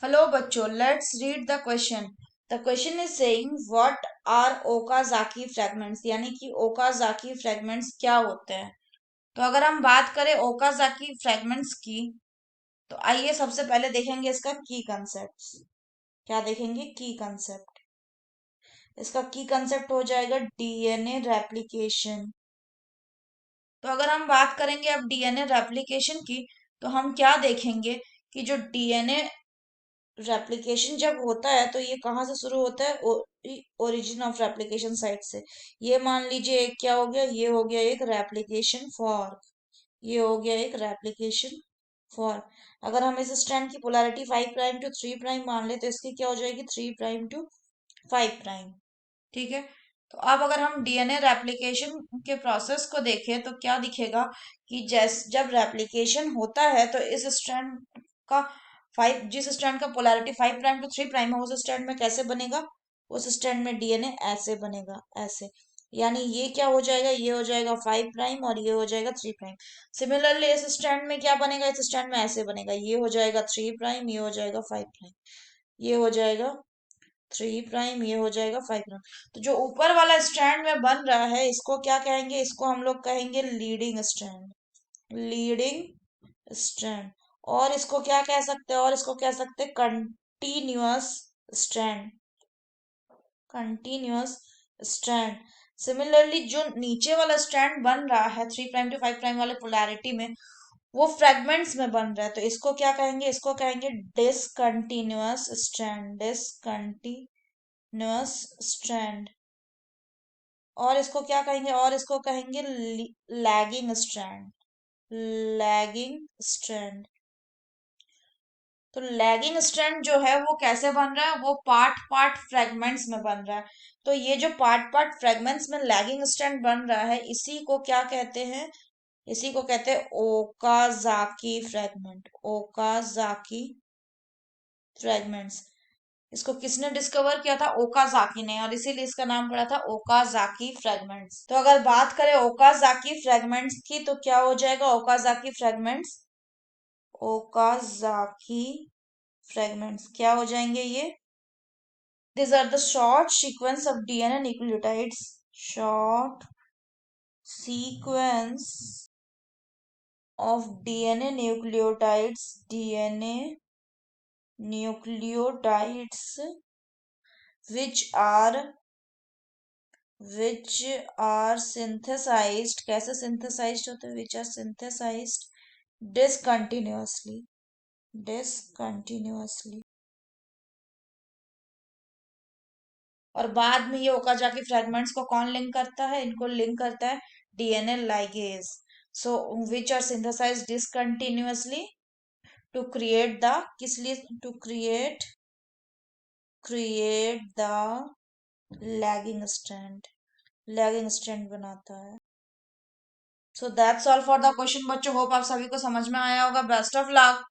Hello बच्चों, let's read the question. The question is saying what are Okazaki fragments, यानी कि Okazaki fragments क्या होते हैं। तो अगर हम बात करें Okazaki fragments की, तो आइए सबसे पहले देखेंगे इसका की कंसेप्ट। क्या देखेंगे? की कंसेप्ट। इसका की कंसेप्ट हो जाएगा डीएनए रेप्लिकेशन। तो अगर हम बात करेंगे अब डीएनए रेप्लिकेशन की, तो हम क्या देखेंगे कि जो डीएनए रेप्लिकेशन जब होता है तो ये कहाँ से शुरू होता है? ओरिजिन ऑफ रेप्लिकेशन साइट से। ये मान लीजिए एक क्या हो गया, ये हो गया एक रेप्लिकेशन फॉर्क, ये हो गया एक रेप्लिकेशन फॉर्क। अगर हम इस स्ट्रैंड की पोलैरिटी 5' टू 3' मान ले तो इसकी क्या हो जाएगी? 3' टू 5'। ठीक है। तो अब अगर हम डीएनए रेप्लिकेशन के प्रोसेस को देखें तो क्या दिखेगा कि जब रेप्लिकेशन होता है तो इस स्ट्रैंड का जिस स्ट्रैंड का पोलैरिटी 5' टू 3' है, उस स्ट्रैंड में कैसे बनेगा? उस स्ट्रैंड में डीएनए ऐसे बनेगा, ऐसे। यानी ये क्या हो जाएगा? ये हो जाएगा 5' और ये हो जाएगा 3'। सिमिलरली इस स्ट्रैंड में क्या बनेगा? इस स्ट्रैंड में ऐसे बनेगा, ये हो जाएगा 3', ये हो जाएगा 5', ये हो जाएगा 3', ये हो जाएगा 5'। तो जो ऊपर वाला स्ट्रैंड में बन रहा है इसको क्या कहेंगे? इसको हम लोग कहेंगे लीडिंग स्ट्रैंड, लीडिंग स्ट्रैंड। और इसको क्या कह सकते हैं? और इसको कह सकते हैं continuous strand, continuous strand. Similarly जो नीचे वाला स्ट्रैंड बन रहा है 3' टू 5' वाले पोलैरिटी में, वो फ्रेगमेंट्स में बन रहा है, तो इसको क्या कहेंगे? इसको कहेंगे डिसकंटिन्यूअस स्ट्रैंड, डिसकंटिन्यूअस स्ट्रैंड। और इसको क्या कहेंगे? और इसको कहेंगे लैगिंग स्ट्रैंड, लैगिंग स्ट्रैंड। तो लैगिंग स्ट्रैंड जो है वो कैसे बन रहा है? वो पार्ट पार्ट फ्रेगमेंट्स में बन रहा है। तो ये जो पार्ट पार्ट फ्रेगमेंट्स में लैगिंग स्ट्रैंड बन रहा है, इसी को क्या कहते हैं? इसी को कहते हैं ओकाजाकी फ्रेगमेंट, ओकाजाकी फ्रेगमेंट्स। इसको किसने डिस्कवर किया था? ओकाजाकी ने, और इसीलिए इसका नाम पड़ा था ओकाजाकी फ्रेगमेंट्स। तो अगर बात करें ओकाजाकी फ्रेगमेंट्स की तो क्या हो जाएगा? ओकाजाकी फ्रेगमेंट्स, ओकाजाकी फ्रेगमेंट्स क्या हो जाएंगे ये? These are the short sequence of DNA nucleotides, short sequence of DNA nucleotides, DNA nucleotides which are synthesized, कैसे synthesized होते हैं? Which are synthesized discontinuously, discontinuously। और बाद में ये ओकाजाकी फ्रेगमेंट्स को कौन लिंक करता है? इनको लिंक करता है DNA ligase. So which are synthesized discontinuously to create the, किस लिए? To create the lagging strand, lagging strand बनाता है। So that's all for the question बच्चों। होप आप सभी को समझ में आया होगा। Best of luck.